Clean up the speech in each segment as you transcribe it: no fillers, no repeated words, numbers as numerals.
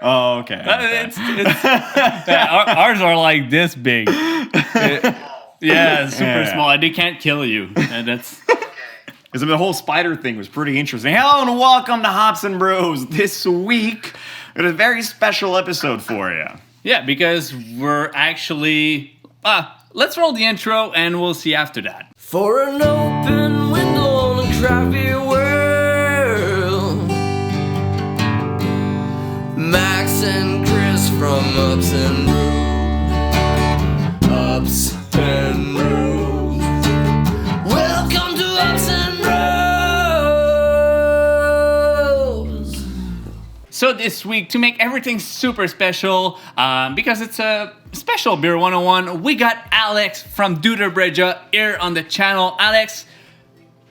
Oh, okay. Ours are like this big. Yeah, super small. And they can't kill you. And that's. Because the whole spider thing was pretty interesting. Hello and welcome to Hops and Bros. This week, we got a very special episode for you. Yeah, because we're actually... let's roll the intro and we'll see after that. For an open window on a crappy world, Max and Chris from Ups and Bros. Ups and Bros. Welcome to Ups and Bros. So this week, to make everything super special, because it's a special Beer 101, we got Alex from Doutor Breja here on the channel. Alex,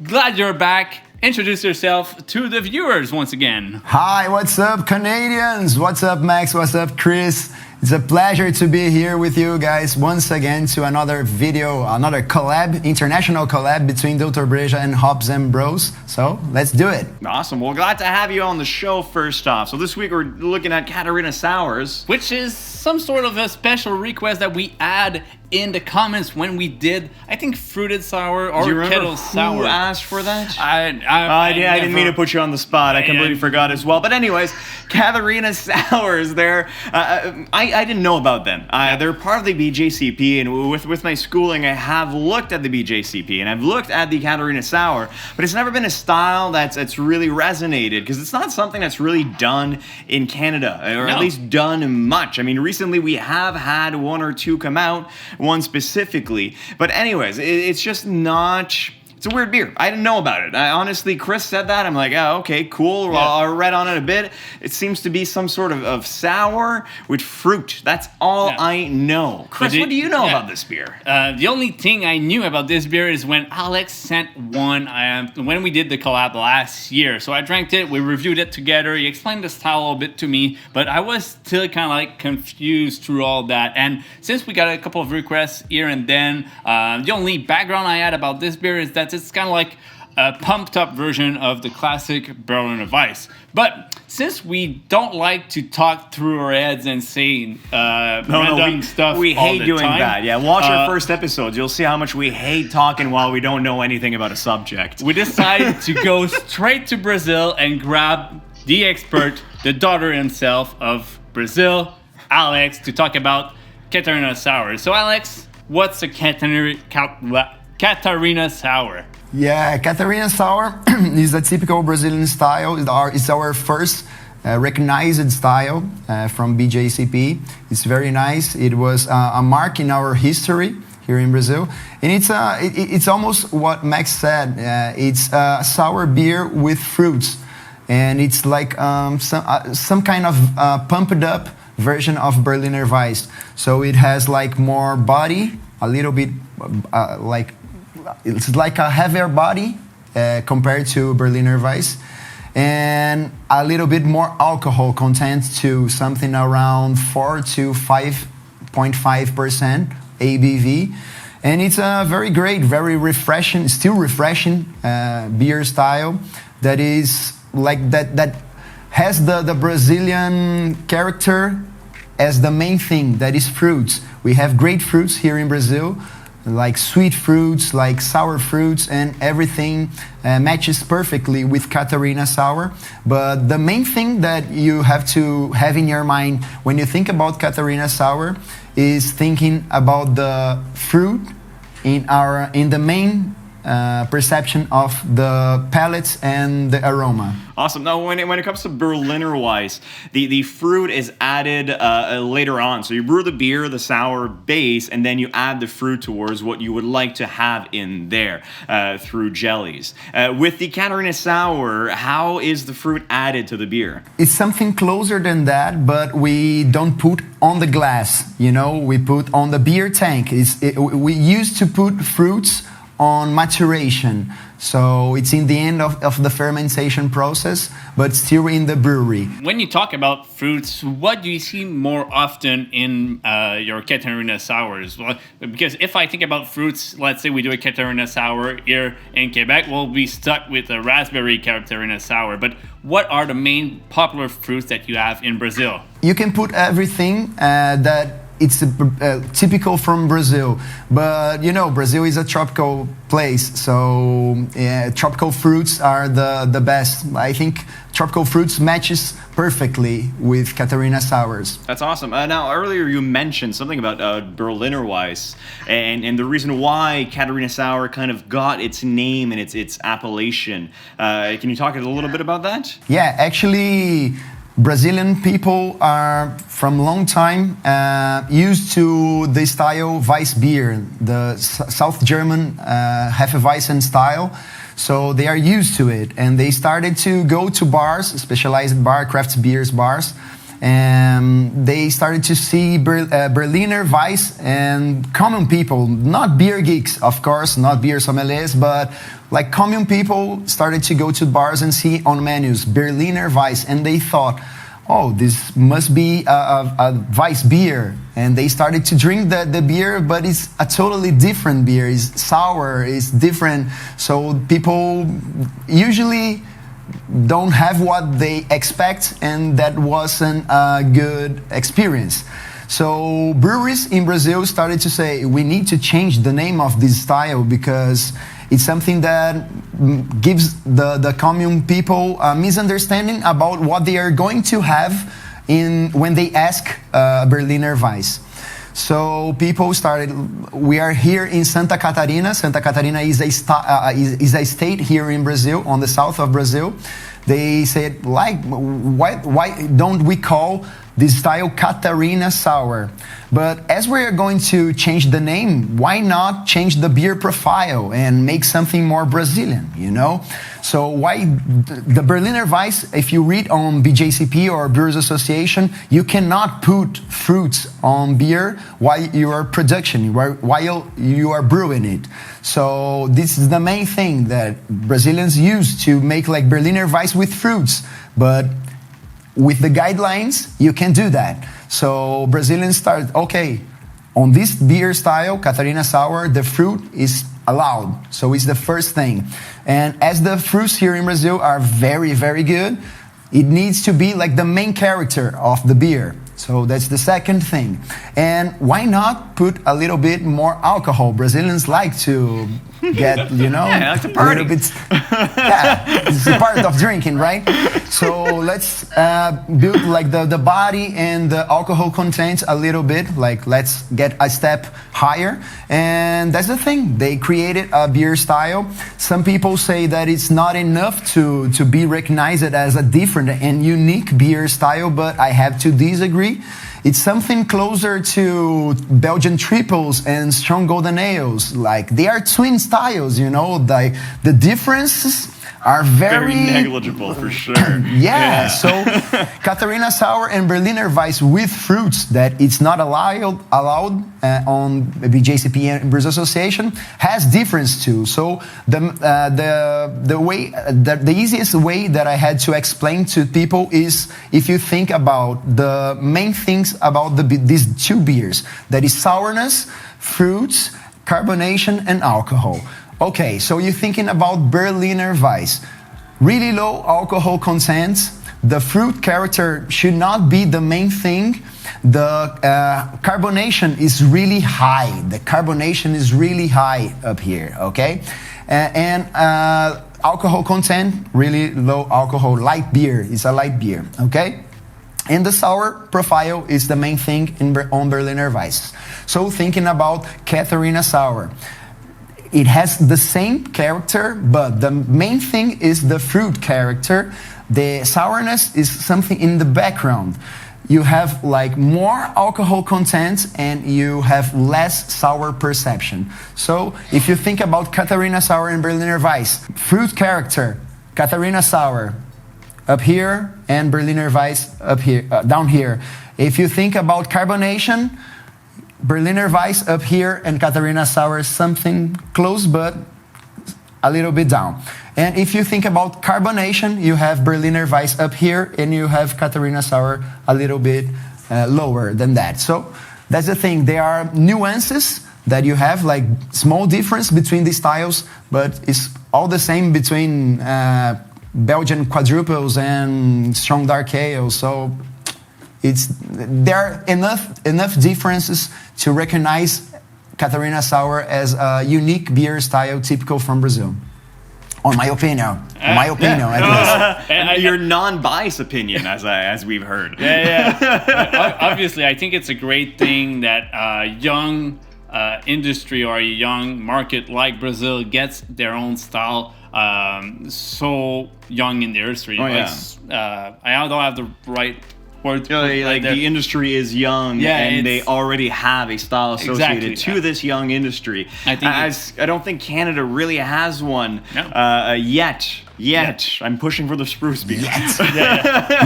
glad you're back. Introduce yourself to the viewers once again. Hi, what's up, Canadians? What's up, Max? What's up, Chris? It's a pleasure to be here with you guys once again to another video, another collab, international collab between Doutor Breja and Hops and Bros. So let's do it. Awesome. Well, glad to have you on the show first off. So this week we're looking at Catarina Sours. Which is some sort of a special request that we add in the comments when we did, I think, fruited sour or kettle sour. Who asked for that? I didn't mean to put you on the spot. I completely forgot as well. But anyways, Catarina Sours, I didn't know about them. They're part of the BJCP, and with my schooling, I have looked at the BJCP, and I've looked at the Catarina Sour, but it's never been a style that's really resonated, because it's not something that's really done in Canada, or at least done much. I mean, recently we have had one or two come out, one specifically, but anyways, it's just not... It's a weird beer. I didn't know about it. Honestly, Chris said that. I'm like, oh, okay, cool. Yeah. I read on it a bit. It seems to be some sort of sour with fruit. That's all I know. Chris, what do you know about this beer? The only thing I knew about this beer is when Alex sent one when we did the collab last year. So I drank it. We reviewed it together. He explained the style a little bit to me, but I was still kind of like confused through all that. And since we got a couple of requests here and then, the only background I had about this beer is that it's kind of like a pumped up version of the classic Berliner Weiss. But since we don't like to talk through our heads and say random stuff, we hate doing time, that. Yeah, watch our first episodes. You'll see how much we hate talking while we don't know anything about a subject. We decided to go straight to Brazil and grab the expert, the daughter himself of Brazil, Alex, to talk about Catarina Sour. So Alex, what's a Catarina Sour? Yeah, Catarina Sour is a typical Brazilian style. It's our first recognized style from BJCP. It's very nice. It was a mark in our history here in Brazil. And it's almost what Max said. It's a sour beer with fruits. And it's like some kind of pumped up version of Berliner Weiss. So it has like more body, a little bit it's like a heavier body compared to Berliner Weiss, and a little bit more alcohol content to something around 4 to 5.5% ABV. And it's a very great, very refreshing, still refreshing beer style that is like that has the Brazilian character as the main thing, that is fruits. We have great fruits here in Brazil, like sweet fruits, like sour fruits, and everything matches perfectly with Catarina Sour. But the main thing that you have to have in your mind when you think about Catarina Sour is thinking about the fruit in the main perception of the palates and the aroma. Awesome. Now, when it comes to Berliner Weiss, the fruit is added later on. So you brew the beer, the sour base, and then you add the fruit towards what you would like to have in there through jellies. With the Catarina Sour, how is the fruit added to the beer? It's something closer than that, but we don't put on the glass. You know, we put on the beer tank. We used to put fruits on maturation. So it's in the end of the fermentation process, but still in the brewery. When you talk about fruits, what do you see more often in your Catarina Sours? Well, because if I think about fruits, let's say we do a Catarina Sour here in Quebec, we'll be stuck with a raspberry Catarina Sour. But what are the main popular fruits that you have in Brazil? You can put everything that it's typical from Brazil, but you know, Brazil is a tropical place, so tropical fruits are the best. I think tropical fruits matches perfectly with Catarina Sours. That's awesome. Now, earlier you mentioned something about Berliner Weiss and the reason why Catarina Sour kind of got its name and its appellation. Can you talk a little bit about that? Yeah, actually, Brazilian people are from long time used to the style Weiss beer, the South German Hefeweizen style. So they are used to it, and they started to go to bars, specialized craft beers bars, and they started to see Berliner Weiss and common people, not beer geeks, of course, not beer sommeliers, but like common people started to go to bars and see on menus Berliner Weiss, and they thought, oh, this must be a Weiss beer. And they started to drink the beer, but it's a totally different beer. It's sour, it's different. So people usually don't have what they expect, and that wasn't a good experience. So breweries in Brazil started to say, we need to change the name of this style because it's something that gives the common people a misunderstanding about what they are going to have when they ask Berliner Weiss. So people started, we are here in Santa Catarina. Santa Catarina is a state here in Brazil, on the south of Brazil. They said, like, why don't we call this style Catarina Sour? But as we are going to change the name, why not change the beer profile and make something more Brazilian, you know? So why the Berliner Weiss, if you read on BJCP or Brewers Association, you cannot put fruits on beer while you are while you are brewing it. So this is the main thing that Brazilians use to make like Berliner Weiss with fruits. But with the guidelines, you can do that. So Brazilians started, okay, on this beer style, Catarina Sour, the fruit is allowed. So it's the first thing. And as the fruits here in Brazil are very, very good, it needs to be like the main character of the beer. So that's the second thing. And why not put a little bit more alcohol? Brazilians like to get, you know, yeah, like to party. A little bit. Yeah, it's a part of drinking, right? So let's build like the body and the alcohol content a little bit. Like let's get a step higher. And that's the thing. They created a beer style. Some people say that it's not enough to be recognized as a different and unique beer style, but I have to disagree. It's something closer to Belgian triples and strong golden ales. Like they are twin styles, you know. Like the differences are very negligible for sure. Yeah. So Catarina Sour and Berliner Weiss with fruits that it's not allowed on BJCP and Brewers Association has difference too. So the easiest way that I had to explain to people is if you think about the main things about these two beers, that is sourness, fruits, carbonation, and alcohol. Okay, so you're thinking about Berliner Weiss. Really low alcohol content. The fruit character should not be the main thing. The carbonation is really high. The carbonation is really high up here, okay? And alcohol content, really low alcohol, light beer. It's a light beer, okay? And the sour profile is the main thing on Berliner Weiss. So thinking about Catarina Sour. It has the same character, but the main thing is the fruit character. The sourness is something in the background. You have like more alcohol content and you have less sour perception. So if you think about Catarina Sour and Berliner Weiss, fruit character, Catarina Sour up here and Berliner Weiss up here, down here. If you think about carbonation, Berliner Weiss up here and Catarina Sour something close, but a little bit down. And if you think about carbonation, you have Berliner Weiss up here, and you have Catarina Sour a little bit lower than that. So that's the thing. There are nuances that you have, like small difference between the styles, but it's all the same between Belgian quadruples and strong dark ale. So there are enough differences to recognize Catarina Sour as a unique beer style typical from Brazil. On my opinion, at least. Your non-biased opinion, as we've heard. Obviously, I think it's a great thing that young industry or a young market like Brazil gets their own style so young in their history. I don't have the right word. Like the industry is young, and they already have a style associated to this young industry. I don't think Canada really has one yet. I'm pushing for the spruce beer.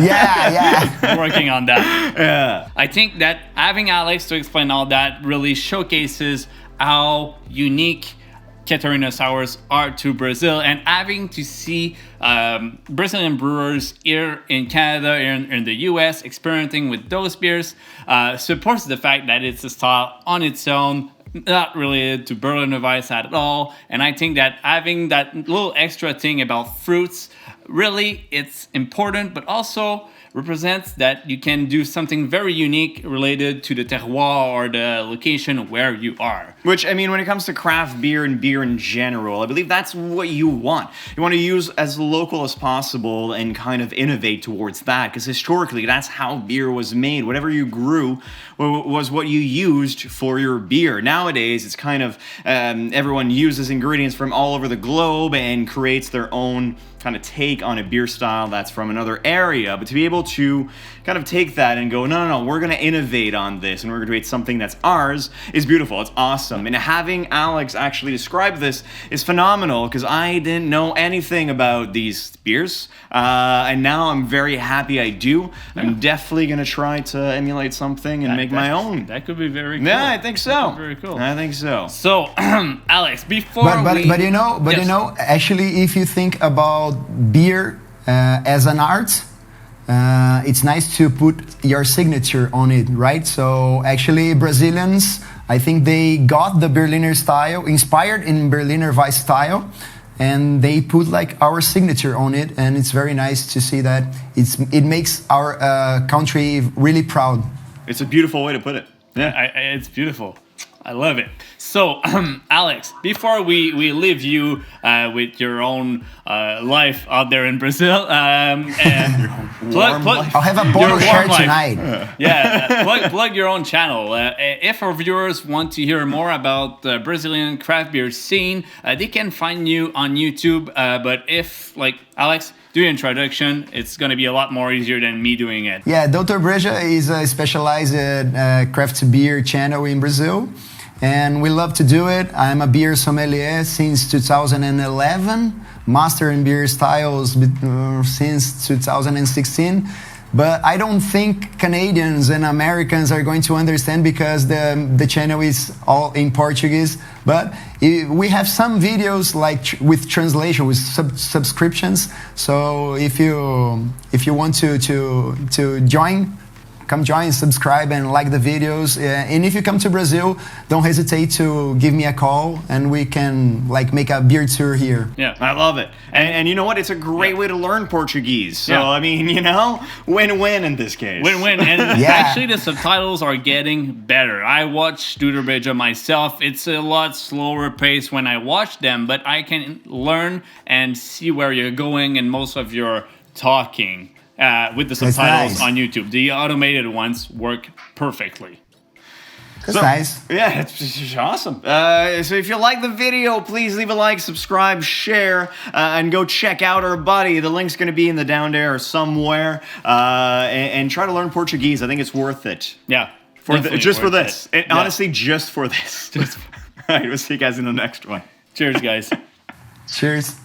Yeah. Working on that. Yeah. I think that having Alex to explain all that really showcases how unique Catarina Sours are to Brazil, and having to see Brazilian brewers here in Canada, in the US, experimenting with those beers supports the fact that it's a style on its own, not related to Berliner Weiss at all. And I think that having that little extra thing about fruits, really, it's important, but also represents that you can do something very unique related to the terroir or the location where you are. Which, I mean, when it comes to craft beer and beer in general, I believe that's what you want. You want to use as local as possible and kind of innovate towards that, because historically, that's how beer was made. Whatever you grew was what you used for your beer. Nowadays, it's kind of everyone uses ingredients from all over the globe and creates their own kind of take on a beer style that's from another area. But to be able to kind of take that and go, no, we're going to innovate on this and we're going to create something that's ours is beautiful. It's awesome. And having Alex actually describe this is phenomenal, because I didn't know anything about these beers. And now I'm very happy I do. Yeah. I'm definitely going to try to emulate something and make my own. That could be very cool. Yeah, I think so. Very cool. I think so. So, Alex, before but you know, actually, if you think about beer as an art, it's nice to put your signature on it, right? So actually, Brazilians, I think they got the Berliner style, inspired in Berliner Weiss style, and they put like our signature on it, and it's very nice to see that it makes our country really proud. It's a beautiful way to put it. Yeah, it's beautiful. I love it. So, Alex, before we leave you with your own life out there in Brazil, and I'll have a bottle share tonight. Plug your own channel. If our viewers want to hear more about the Brazilian craft beer scene, they can find you on YouTube. But if, like, Alex, do your introduction, it's going to be a lot more easier than me doing it. Yeah, Doutor Breja is a specialized craft beer channel in Brazil, and we love to do it. I'm a beer sommelier since 2011, master in beer styles since 2016. But I don't think Canadians and Americans are going to understand, because the channel is all in Portuguese. But we have some videos like with translation, with subscriptions. So if you want to join, come join, subscribe, and like the videos. And if you come to Brazil, don't hesitate to give me a call, and we can like make a beer tour here. Yeah, I love it. And you know what? It's a great way to learn Portuguese. So, I mean, you know, win-win in this case. Win-win. And actually, the subtitles are getting better. I watch Doutor Breja myself. It's a lot slower pace when I watch them, but I can learn and see where you're going and most of your talking. With the subtitles on YouTube. The automated ones work perfectly. That's nice. Yeah, it's awesome. So if you like the video, please leave a like, subscribe, share, and go check out our buddy. The link's going to be in the down there somewhere. And try to learn Portuguese. I think it's worth it. Yeah. Just for this. Honestly, just for this. All right, we'll see you guys in the next one. Cheers, guys. Cheers.